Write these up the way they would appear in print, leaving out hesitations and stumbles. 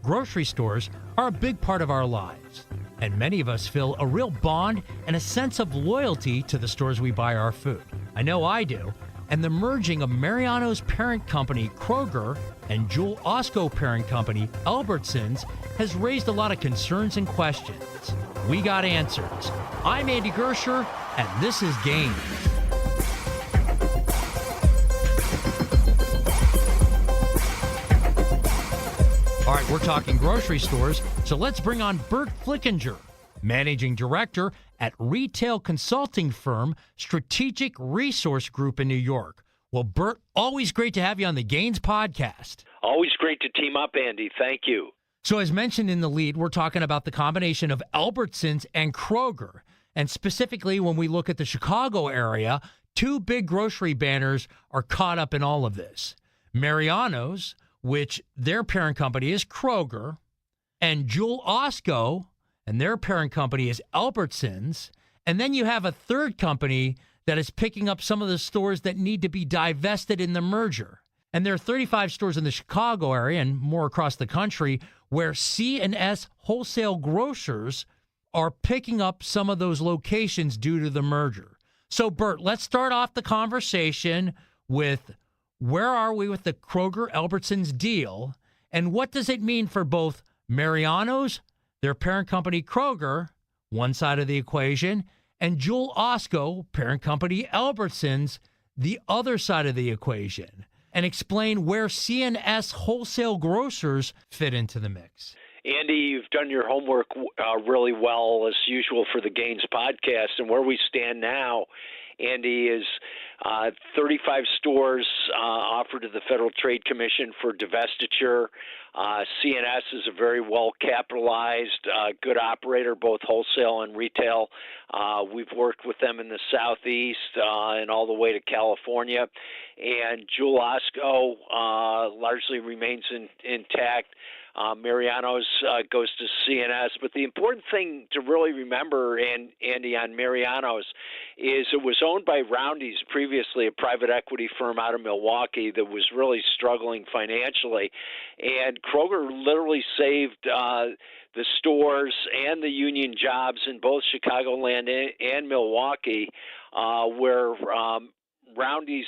Grocery stores are a big part of our lives, and many of us feel a real bond and a sense of loyalty to the stores we buy our food. I know I do, and the merging of Mariano's parent company, Kroger, and Jewel Osco parent company, Albertsons, has raised a lot of concerns and questions. We got answers. I'm Andy Giersher, and this is GAINS. All right, we're talking grocery stores, so let's bring on Burt Flickinger, Managing Director at retail consulting firm Strategic Resource Group in New York. Well, Burt, always great to have you on the GAINS podcast. Always great to team up, Andy. Thank you. So as mentioned in the lead, we're talking about the combination of Albertsons and Kroger. And specifically, when we look at the Chicago area, two big grocery banners are caught up in all of this. Mariano's, which their parent company is Kroger, and Jewel Osco, and their parent company is Albertsons. And then you have a third company that is picking up some of the stores that need to be divested in the merger. And there are 35 stores in the Chicago area and more across the country where C&S wholesale grocers are picking up some of those locations due to the merger. So, Burt, let's start off the conversation with where are we with the Kroger-Albertsons deal, and what does it mean for both Mariano's, their parent company Kroger, one side of the equation, and Jewel Osco, parent company Albertsons, the other side of the equation, and explain where C&S wholesale grocers fit into the mix. Andy, you've done your homework really well, as usual, for the GAINS podcast. And where we stand now, Andy, is 35 stores offered to the Federal Trade Commission for divestiture. C&S is a very well-capitalized, good operator, both wholesale and retail. We've worked with them in the Southeast and all the way to California. And Jewel Osco largely remains intact. Mariano's goes to C&S. But the important thing to really remember, Andy, on Mariano's is it was owned by Roundy's, previously a private equity firm out of Milwaukee that was really struggling financially. And Kroger literally saved the stores and the union jobs in both Chicagoland and Milwaukee, where Roundy's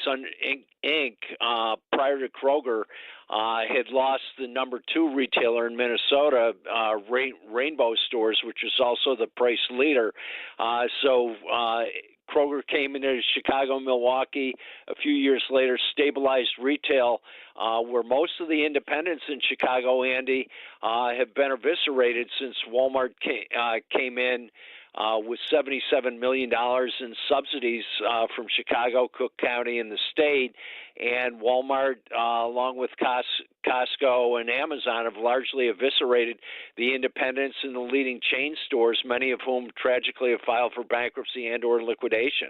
Inc., prior to Kroger, had lost the number 2 retailer in Minnesota, Rainbow Stores, which is also the price leader. So Kroger came into Chicago and Milwaukee a few years later, stabilized retail, where most of the independents in Chicago, Andy, have been eviscerated since Walmart came in with $77 million in subsidies from Chicago, Cook County, and the state. And Walmart, along with Costco and Amazon, have largely eviscerated the independents and the leading chain stores, many of whom tragically have filed for bankruptcy and or liquidation.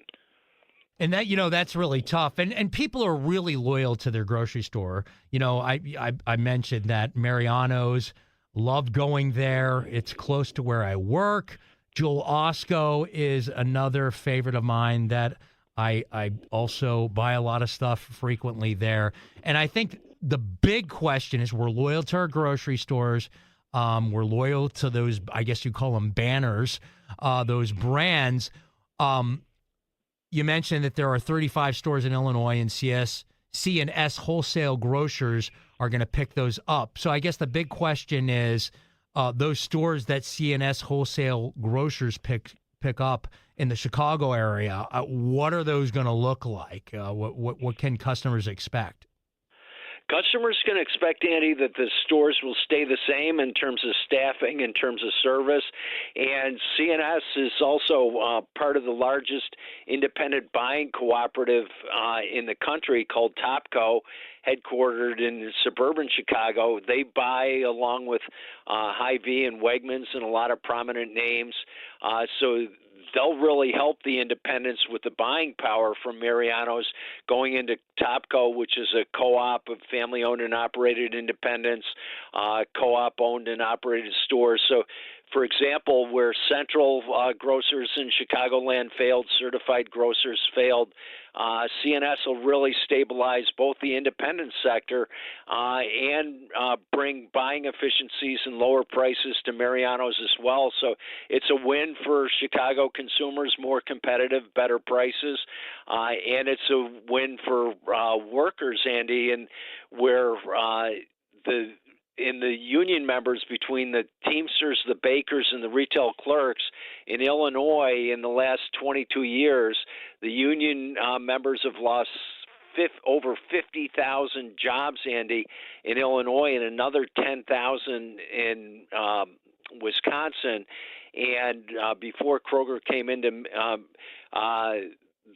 And that, that's really tough. And people are really loyal to their grocery store. I mentioned that Mariano's, loved going there. It's close to where I work. Jewel Osco is another favorite of mine that I also buy a lot of stuff frequently there. And I think the big question is we're loyal to our grocery stores. We're loyal to those, I guess you call them banners, those brands. You mentioned that there are 35 stores in Illinois, and C&S wholesale grocers are going to pick those up. So I guess the big question is those stores that C&S wholesale grocers pick up in the Chicago area, what are those going to look like? What can customers expect? Customers can expect, Andy, that the stores will stay the same in terms of staffing, in terms of service. And C&S is also part of the largest independent buying cooperative in the country called Topco, headquartered in suburban Chicago. They buy along with Hy-Vee and Wegmans and a lot of prominent names. So they'll really help the independents with the buying power from Mariano's going into Topco, which is a co-op of family-owned and operated independents, co-op owned and operated stores. So For example, where central grocers in Chicagoland failed, certified grocers failed, CNS will really stabilize both the independent sector and bring buying efficiencies and lower prices to Mariano's as well. So it's a win for Chicago consumers, more competitive, better prices, and it's a win for workers, Andy, and where in the union members between the Teamsters, the bakers, and the retail clerks in Illinois in the last 22 years, the union members have lost over 50,000 jobs, Andy, in Illinois, and another 10,000 in Wisconsin. And before Kroger came into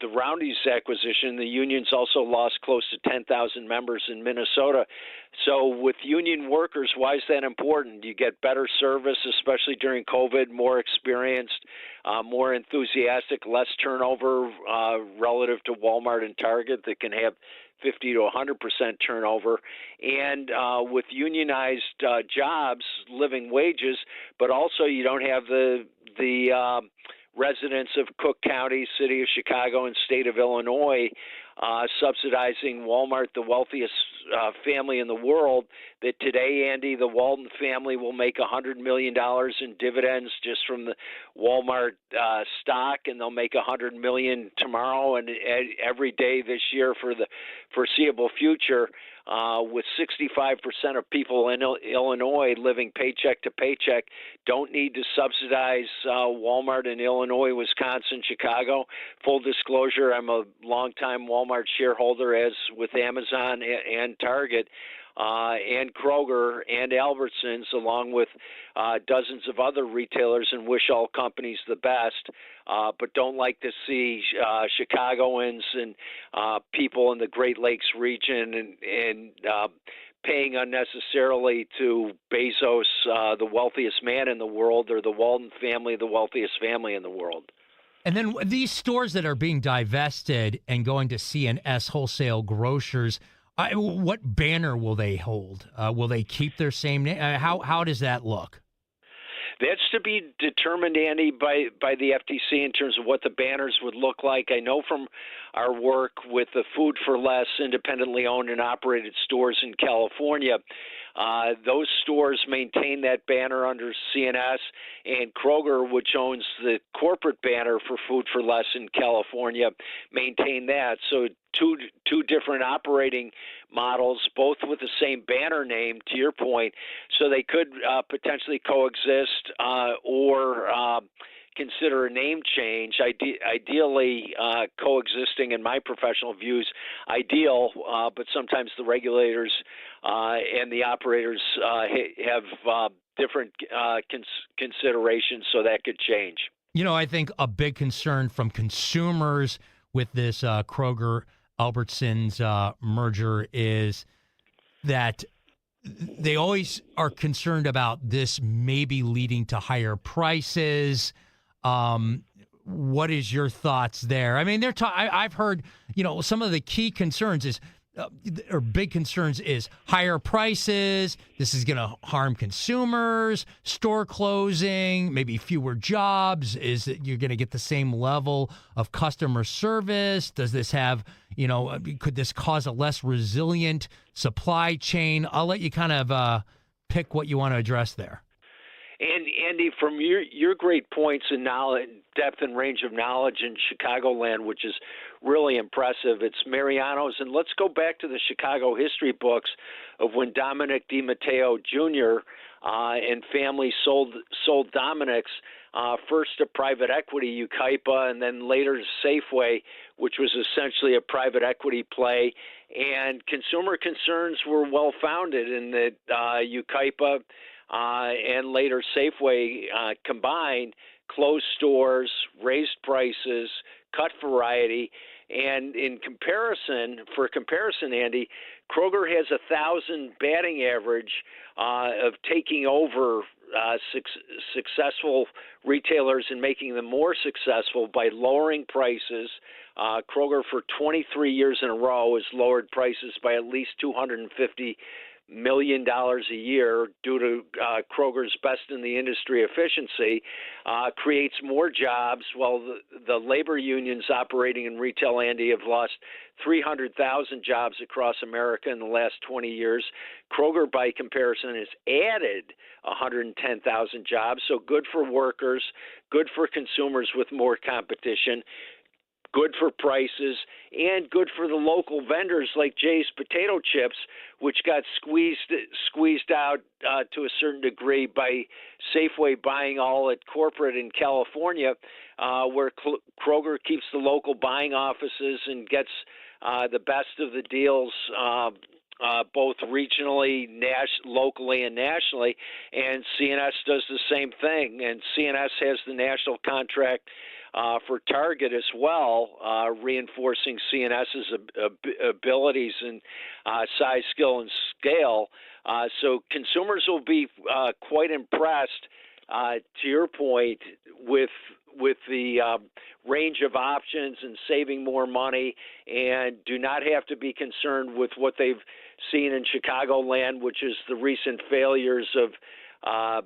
the Roundy's acquisition, the unions also lost close to 10,000 members in Minnesota. So with union workers, why is that important? You get better service, especially during COVID, more experienced, more enthusiastic, less turnover relative to Walmart and Target that can have 50 to 100% turnover, and with unionized jobs, living wages, but also you don't have the residents of Cook County, City of Chicago, and State of Illinois subsidizing Walmart, the wealthiest family in the world, that today, Andy, the Walton family will make $100 million in dividends just from the Walmart stock, and they'll make $100 million tomorrow and every day this year for the foreseeable future. With 65% of people in Illinois living paycheck to paycheck, don't need to subsidize Walmart in Illinois, Wisconsin, Chicago. Full disclosure, I'm a longtime Walmart shareholder, as with Amazon and Target, and Kroger and Albertsons, along with dozens of other retailers, and wish all companies the best, but don't like to see Chicagoans and people in the Great Lakes region and paying unnecessarily to Bezos, the wealthiest man in the world, or the Walton family, the wealthiest family in the world. And then these stores that are being divested and going to C&S wholesale grocers, what banner will they hold? Will they keep their same name? How does that look? That's to be determined, Andy, by the FTC in terms of what the banners would look like. I know from our work with the Food for Less independently owned and operated stores in California, those stores maintain that banner under CNS, and Kroger, which owns the corporate banner for Food for Less in California, maintain that. So two different operating models, both with the same banner name, to your point, so they could potentially coexist or consider a name change. Ideally, coexisting, in my professional views, ideal, but sometimes the regulators and the operators have different considerations, so that could change. You know, I think a big concern from consumers with this Kroger-Albertsons merger is that they always are concerned about this maybe leading to higher prices. What is your thoughts there? I mean, I've heard, some of the key concerns is, or big concerns is higher prices. This is going to harm consumers, store closing, maybe fewer jobs. Is that you're going to get the same level of customer service? Does this have, could this cause a less resilient supply chain? I'll let you kind of pick what you want to address there. And Andy, from your great points and knowledge, depth and range of knowledge in Chicagoland, which is really impressive, it's Mariano's. And let's go back to the Chicago history books of when Dominic DiMatteo Jr. And family sold Dominic's first to private equity, Ukaipa, and then later to Safeway, which was essentially a private equity play. And consumer concerns were well-founded in that Ukaipa and later Safeway combined closed stores, raised prices, cut variety, and for comparison, Andy, Kroger has 1,000 batting average of taking over successful retailers and making them more successful by lowering prices. Kroger for 23 years in a row has lowered prices by at least 250 million a year due to Kroger's best-in-the-industry efficiency, creates more jobs, while the labor unions operating in retail, Andy, have lost 300,000 jobs across America in the last 20 years. Kroger, by comparison, has added 110,000 jobs, so good for workers, good for consumers with more competition, good for prices, and good for the local vendors like Jay's Potato Chips, which got squeezed out to a certain degree by Safeway buying all at corporate in California, where Kroger keeps the local buying offices and gets the best of the deals, both regionally, locally, and nationally. And CNS does the same thing, and CNS has the national contract for Target as well, reinforcing CNS's abilities in size, skill, and scale. So consumers will be quite impressed, to your point, with the range of options and saving more money, and do not have to be concerned with what they've seen in Chicagoland, which is the recent failures of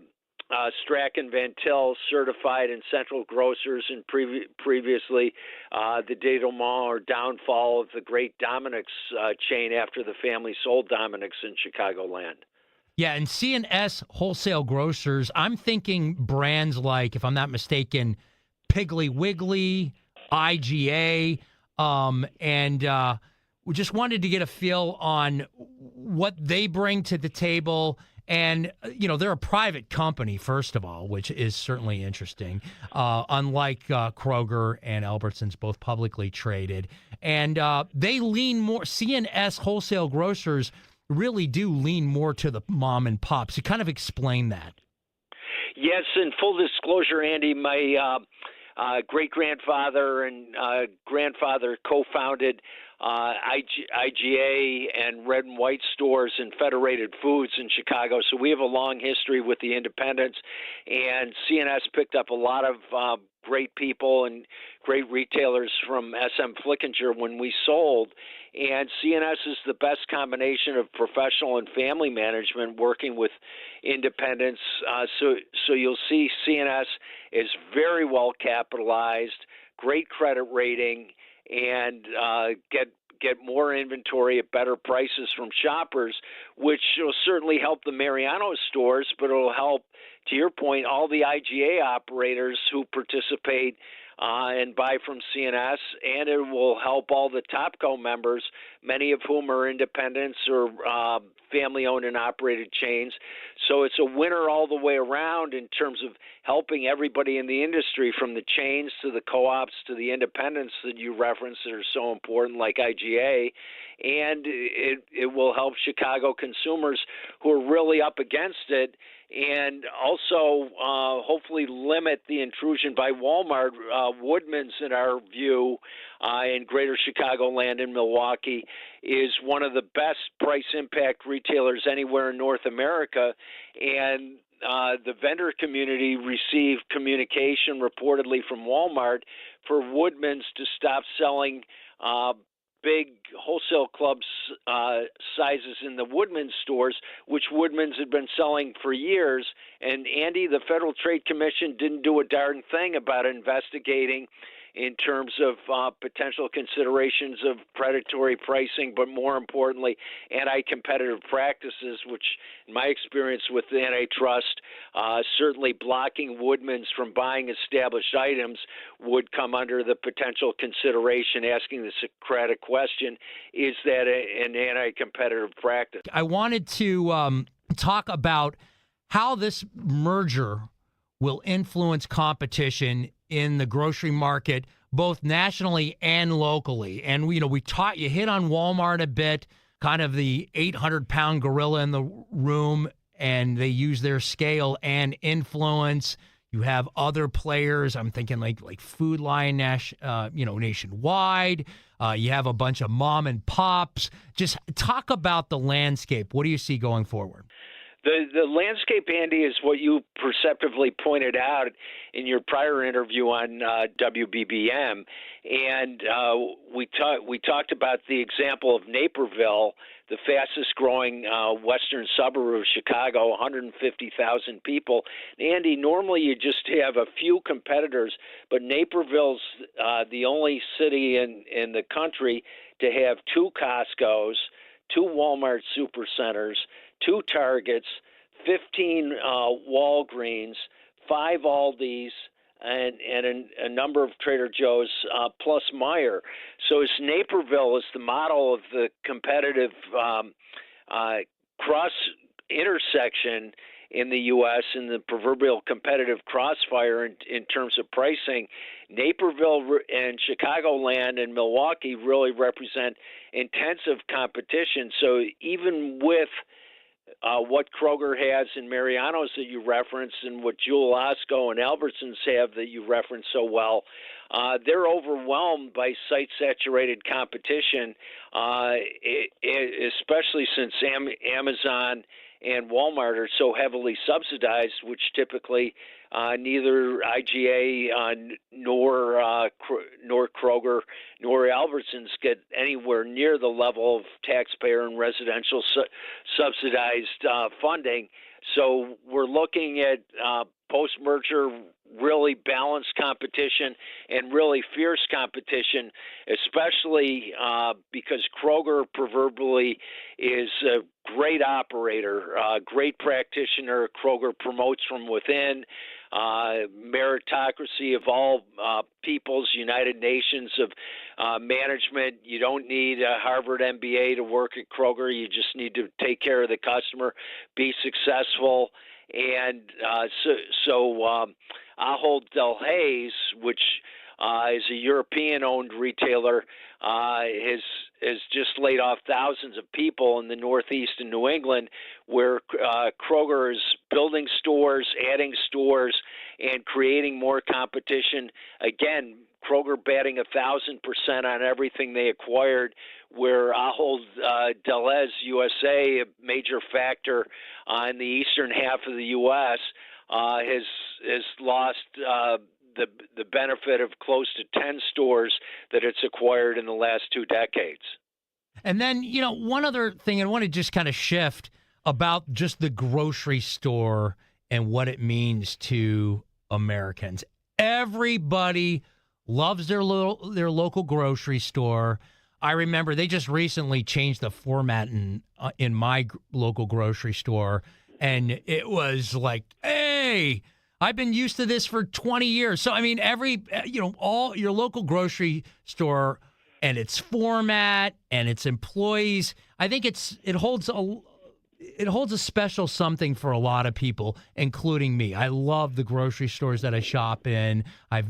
Strachan Van Til, Certified, and Central Grocers, and previously the denouement or downfall of the great Dominick's chain after the family sold Dominick's in Chicagoland. Yeah, and C&S Wholesale Grocers, I'm thinking brands like, if I'm not mistaken, Piggly Wiggly, IGA, and we just wanted to get a feel on what they bring to the table. And, they're a private company, first of all, which is certainly interesting, unlike Kroger and Albertsons, both publicly traded. And they lean more, C&S Wholesale Grocers really do lean more to the mom and pops. So kind of explain that. Yes, in full disclosure, Andy, my great-grandfather and grandfather co-founded IGA and Red and White stores and Federated Foods in Chicago. So we have a long history with the independents, and CNS picked up a lot of great people and great retailers from SM Flickinger when we sold. And CNS is the best combination of professional and family management working with independents. So you'll see CNS is very well capitalized, great credit rating, and get more inventory at better prices from shoppers, which will certainly help the Mariano stores, but it'll help, to your point, all the IGA operators who participate and buy from CNS, and it will help all the Topco members, many of whom are independents or family-owned and operated chains. So it's a winner all the way around in terms of helping everybody in the industry, from the chains to the co-ops to the independents that you referenced that are so important, like IGA. And it will help Chicago consumers who are really up against it, and also hopefully limit the intrusion by Walmart. Woodman's, in our view, in greater Chicagoland and Milwaukee, is one of the best price impact retailers anywhere in North America, and the vendor community received communication reportedly from Walmart for Woodman's to stop selling big wholesale clubs sizes in the Woodman's stores, which Woodman's had been selling for years. And Andy, the Federal Trade Commission didn't do a darn thing about investigating in terms of potential considerations of predatory pricing, but more importantly, anti-competitive practices, which in my experience with the antitrust, certainly blocking Woodman's from buying established items would come under the potential consideration, asking the Socratic question, is that an anti-competitive practice? I wanted to talk about how this merger will influence competition in the grocery market, both nationally and locally. And, you hit on Walmart a bit, kind of the 800-pound gorilla in the room, and they use their scale and influence. You have other players. I'm thinking like Food Lion, nationwide. You have a bunch of mom and pops. Just talk about the landscape. What do you see going forward? The landscape, Andy, is what you perceptively pointed out in your prior interview on WBBM, and we talked about the example of Naperville the fastest growing western suburb of Chicago, 150,000 people. Andy, normally you just have a few competitors, but Naperville's the only city in the country to have 2 Costco's, 2 Walmart supercenters, 2 Targets, 15 Walgreens, 5 Aldi's, and a number of Trader Joe's, plus Meijer. So it's Naperville is the model of the competitive cross intersection in the U.S. in the proverbial competitive crossfire in terms of pricing. Naperville and Chicagoland and Milwaukee really represent intensive competition. So even with what Kroger has in Mariano's that you referenced and what Jewel Osco and Albertsons have that you referenced so well, they're overwhelmed by site-saturated competition, especially since Amazon and Walmart are so heavily subsidized, which typically neither IGA nor Kroger nor Albertsons get anywhere near the level of taxpayer and residential subsidized funding. So we're looking at post-merger really balanced competition and really fierce competition, especially because Kroger proverbially is a great operator, great practitioner. Kroger promotes from within. Meritocracy of all peoples, United Nations of management. You don't need a Harvard MBA to work at Kroger. You just need to take care of the customer, be successful. And so Ahold Delhaize, which is a European-owned retailer, has just laid off thousands of people in the Northeast and New England, where Kroger is building stores, adding stores, and creating more competition. Again, Kroger batting 1,000% on everything they acquired, where Ahold Delhaize USA, a major factor in the eastern half of the U.S., has lost the benefit of close to 10 stores that it's acquired in the last 2 decades. And then, one other thing I want to just kind of shift about just the grocery store and what it means to Americans. Everybody loves their local grocery store. I remember they just recently changed the format in my local grocery store, and it was like, hey, I've been used to this for 20 years. So, I mean, all your local grocery store and its format and its employees, I think it holds a special something for a lot of people, including me. I love the grocery stores that I shop in. I've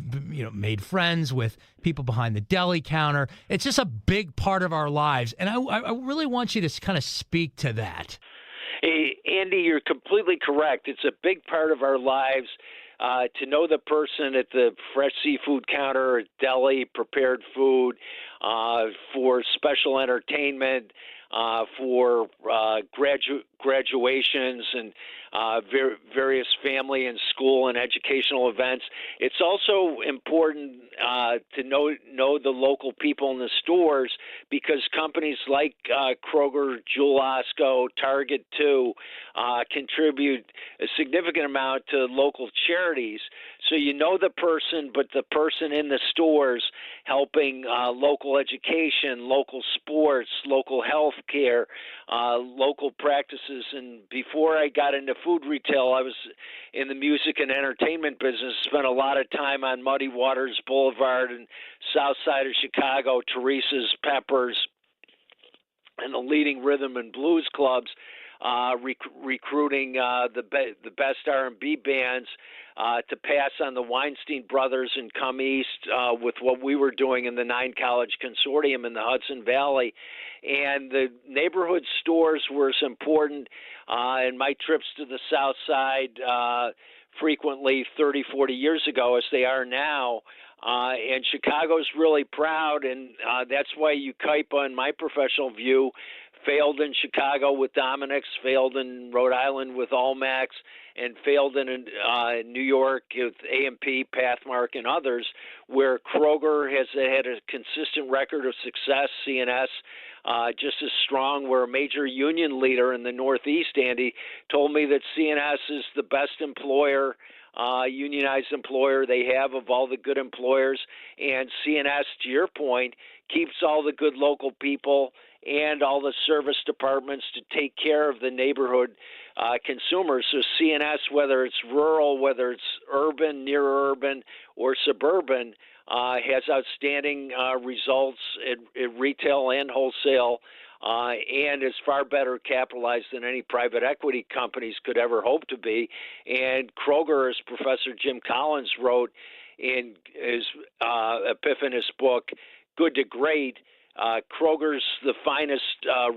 made friends with people behind the deli counter. It's just a big part of our lives, and I really want you to kind of speak to that. Hey, Andy, you're completely correct. It's a big part of our lives to know the person at the fresh seafood counter, deli, prepared food, for special entertainment, for graduations and various family and school and educational events. It's also important to know the local people in the stores, because companies like Kroger, Jewel Osco, Target too contribute a significant amount to local charities. So you know the person, but the person in the stores helping local education, local sports, local health care, local practices. And before I got into food retail, I was in the music and entertainment business, spent a lot of time on Muddy Waters Boulevard and south side of Chicago, Teresa's, Peppers, and the leading rhythm and blues clubs, recruiting the best R&B bands to pass on the Weinstein brothers and come east with what we were doing in the 9-college consortium in the Hudson Valley. And the neighborhood stores were as important in my trips to the South Side frequently 30, 40 years ago as they are now. And Chicago's really proud, and that's why Ukaipa, in my professional view, failed in Chicago with Dominic's, failed in Rhode Island with Almax, and failed in New York with A&P, Pathmark, and others, where Kroger has had a consistent record of success, C&S, just as strong. Where a major union leader in the Northeast, Andy, told me that CNS is the best employer, unionized employer they have of all the good employers. And CNS, to your point, keeps all the good local people and all the service departments to take care of the neighborhood consumers. So CNS, whether it's rural, whether it's urban, near urban, or suburban, has outstanding results at retail and wholesale, and is far better capitalized than any private equity companies could ever hope to be. And Kroger, as Professor Jim Collins wrote in his epiphanous book, Good to Great, Kroger's the finest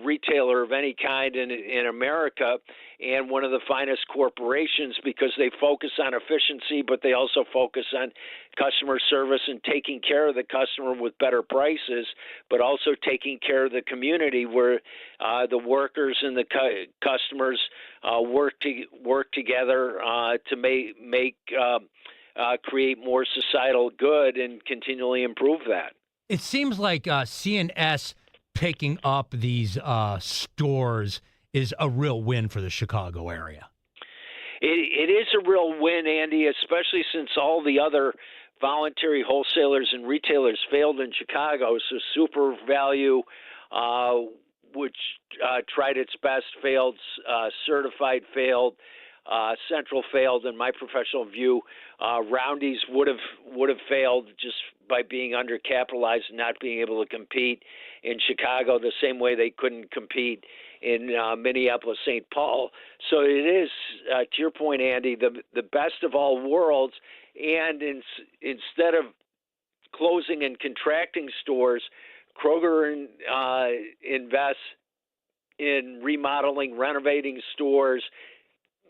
retailer of any kind in America, and one of the finest corporations because they focus on efficiency, but they also focus on customer service and taking care of the customer with better prices, but also taking care of the community where the workers and the customers work together to create more societal good and continually improve that. It seems like CNS picking up these stores is a real win for the Chicago area. It is a real win, Andy, especially since all the other voluntary wholesalers and retailers failed in Chicago. So Super Value, which tried its best, failed. Certified failed. Central failed. In my professional view, Roundy's would have failed just by being undercapitalized and not being able to compete in Chicago the same way they couldn't compete in Minneapolis, St. Paul. So it is, to your point, Andy, the best of all worlds. And instead of closing and contracting stores, Kroger invests in remodeling, renovating stores,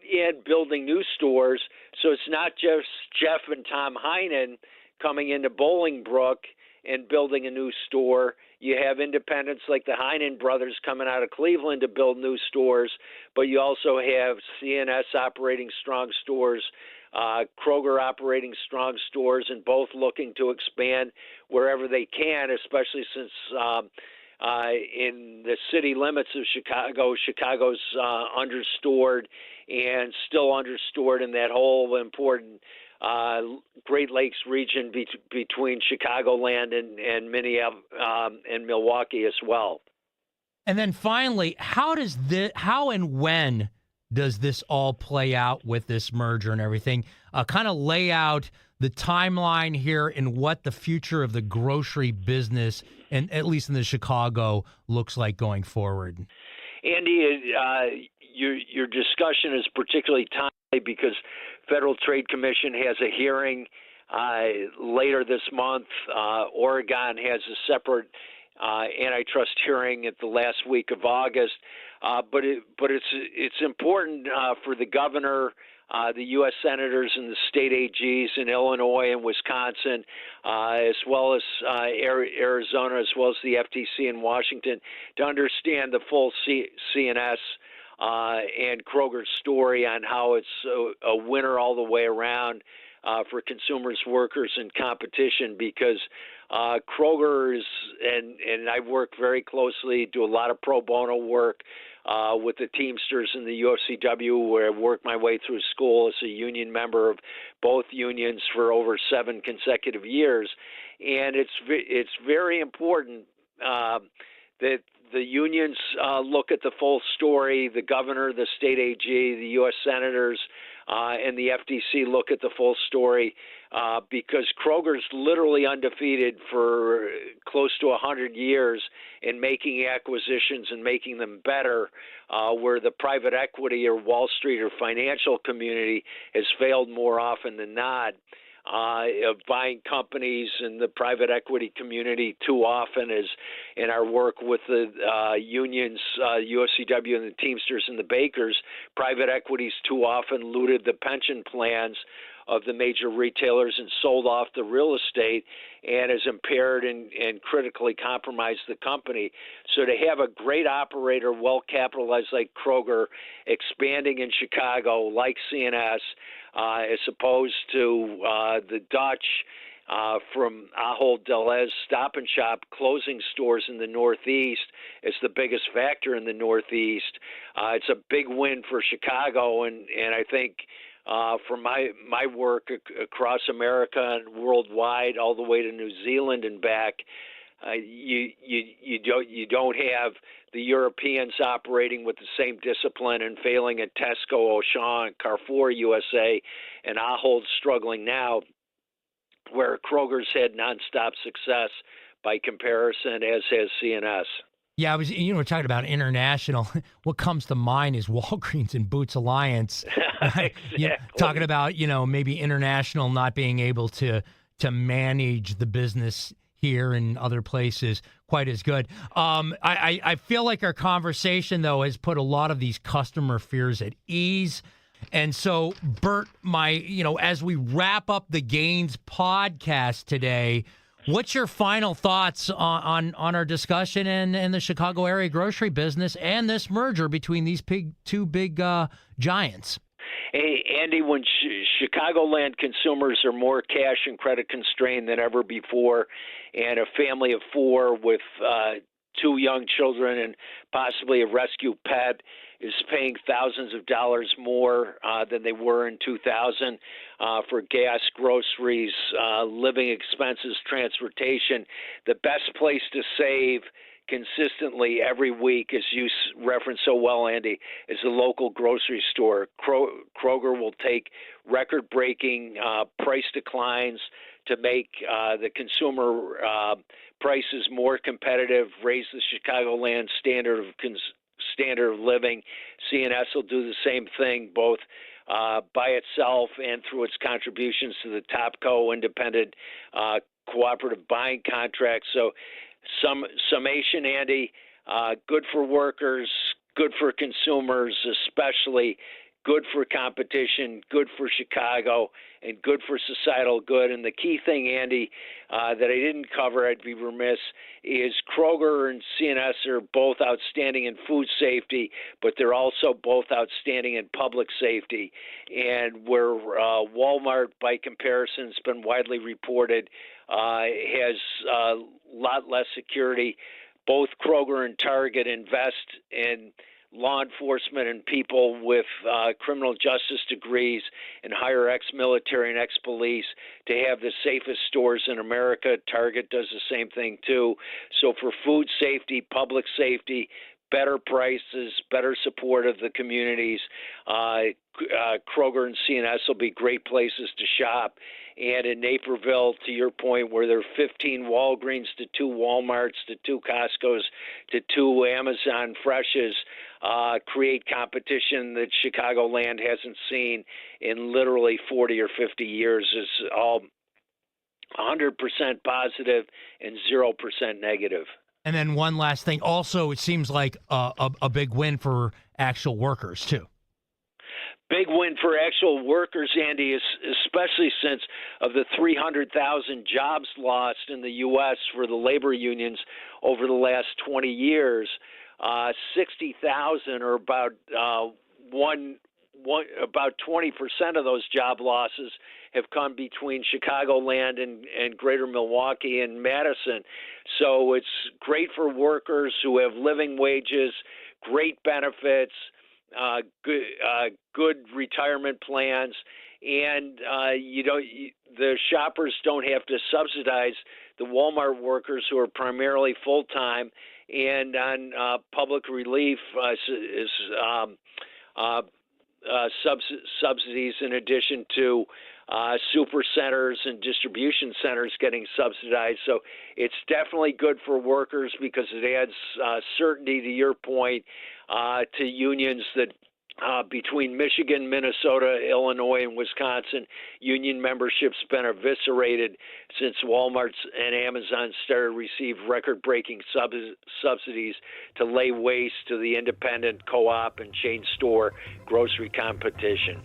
and building new stores. So it's not just Jeff and Tom Heinen coming into Bolingbrook and building a new store. You have independents like the Heinen brothers coming out of Cleveland to build new stores, but you also have CNS operating strong stores, Kroger operating strong stores, and both looking to expand wherever they can, especially since in the city limits of Chicago, Chicago's understored and still understored in that whole important Great Lakes region between Chicagoland and Minneapolis and Milwaukee as well. And then finally, how and when does this all play out with this merger and everything? Kind of lay out the timeline here and what the future of the grocery business, and at least in the Chicago, looks like going forward. Andy, your discussion is particularly timely because Federal Trade Commission has a hearing later this month. Oregon has a separate antitrust hearing at the last week of August. But it's important for the governor, the U.S. senators, and the state AGs in Illinois and Wisconsin, as well as Arizona, as well as the FTC in Washington, to understand the full CNS and Kroger story on how it's a winner all the way around for consumers, workers, and competition, because Kroger is, and I work very closely, do a lot of pro bono work with the Teamsters and the UFCW, where I worked my way through school as a union member of both unions for over 7 consecutive years. And it's very important that the unions look at the full story, the governor, the state AG, the U.S. senators, and the FTC look at the full story, because Kroger's literally undefeated for close to 100 years in making acquisitions and making them better, where the private equity or Wall Street or financial community has failed more often than not. Of buying companies, and the private equity community too often is in our work with the unions, UFCW and the Teamsters and the Bakers. Private equities too often looted the pension plans of the major retailers and sold off the real estate, and has impaired and critically compromised the company. So to have a great operator, well capitalized like Kroger, expanding in Chicago like CNS, as opposed to the Dutch from Ahold Delhaize Stop and Shop closing stores in the Northeast as the biggest factor in the Northeast. It's a big win for Chicago, and I think from my work across America and worldwide, all the way to New Zealand and back, you don't have the Europeans operating with the same discipline and failing at Tesco, Auchan, Carrefour USA, and Ahold struggling now, where Kroger's had nonstop success by comparison, as has CNS. Yeah, we're talking about international. What comes to mind is Walgreens and Boots Alliance. Exactly. Talking about, maybe international not being able to manage the business here and other places quite as good. I feel like our conversation, though, has put a lot of these customer fears at ease. And so, Burt, as we wrap up the Gains podcast today, what's your final thoughts on our discussion in the Chicago area grocery business and this merger between these two big giants? Hey, Andy, when Chicagoland consumers are more cash and credit constrained than ever before, and a family of four with two young children and possibly a rescue pet is paying thousands of dollars more than they were in 2000 for gas, groceries, living expenses, transportation, the best place to save consistently every week, as you referenced so well, Andy, is the local grocery store. Kroger will take record-breaking price declines to make the consumer prices more competitive, raise the Chicagoland standard of living. CNS will do the same thing, both by itself and through its contributions to the Topco independent cooperative buying contract. So, summation, Andy, good for workers, good for consumers, especially good for competition, good for Chicago, and good for societal good. And the key thing, Andy, that I didn't cover, I'd be remiss, is Kroger and CNS are both outstanding in food safety, but they're also both outstanding in public safety. And where Walmart, by comparison, has been widely reported, has a lot less security. Both Kroger and Target invest in law enforcement and people with criminal justice degrees and hire ex-military and ex-police to have the safest stores in America. Target does the same thing too. So for food safety, public safety, better prices, better support of the communities, Kroger and CNS will be great places to shop. And in Naperville, to your point, where there are 15 Walgreens to 2 Walmarts to 2 Costco's to 2 Amazon Freshes, create competition that Chicagoland hasn't seen in literally 40 or 50 years. Is all 100% positive and 0% negative. And then one last thing. Also, it seems like a big win for actual workers, too. Big win for actual workers, Andy, especially since of the 300,000 jobs lost in the U.S. for the labor unions over the last 20 years, 60,000 or about about 20% of those job losses have come between Chicagoland and greater Milwaukee and Madison. So it's great for workers who have living wages, great benefits, good retirement plans, and the shoppers don't have to subsidize the Walmart workers who are primarily full-time and on public relief subsidies, in addition to super centers and distribution centers getting subsidized. So it's definitely good for workers because it adds certainty, to your point, to unions that between Michigan, Minnesota, Illinois, and Wisconsin, union membership's been eviscerated since Walmart's and Amazon started to receive record-breaking subsidies to lay waste to the independent, co-op, and chain store grocery competition.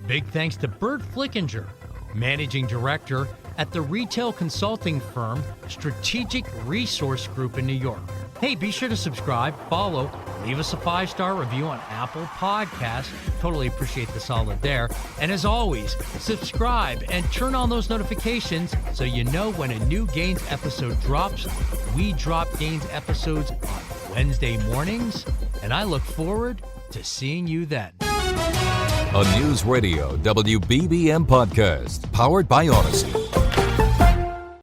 Big thanks to Burt Flickinger, Managing Director at the retail consulting firm Strategic Resource Group in New York. Hey, be sure to subscribe, follow, leave us a 5-star review on Apple Podcasts. Totally appreciate the solid there. And as always, subscribe and turn on those notifications so you know when a new Gains episode drops. We drop Gains episodes on Wednesday mornings, and I look forward to seeing you then. A News Radio WBBM podcast powered by Odyssey.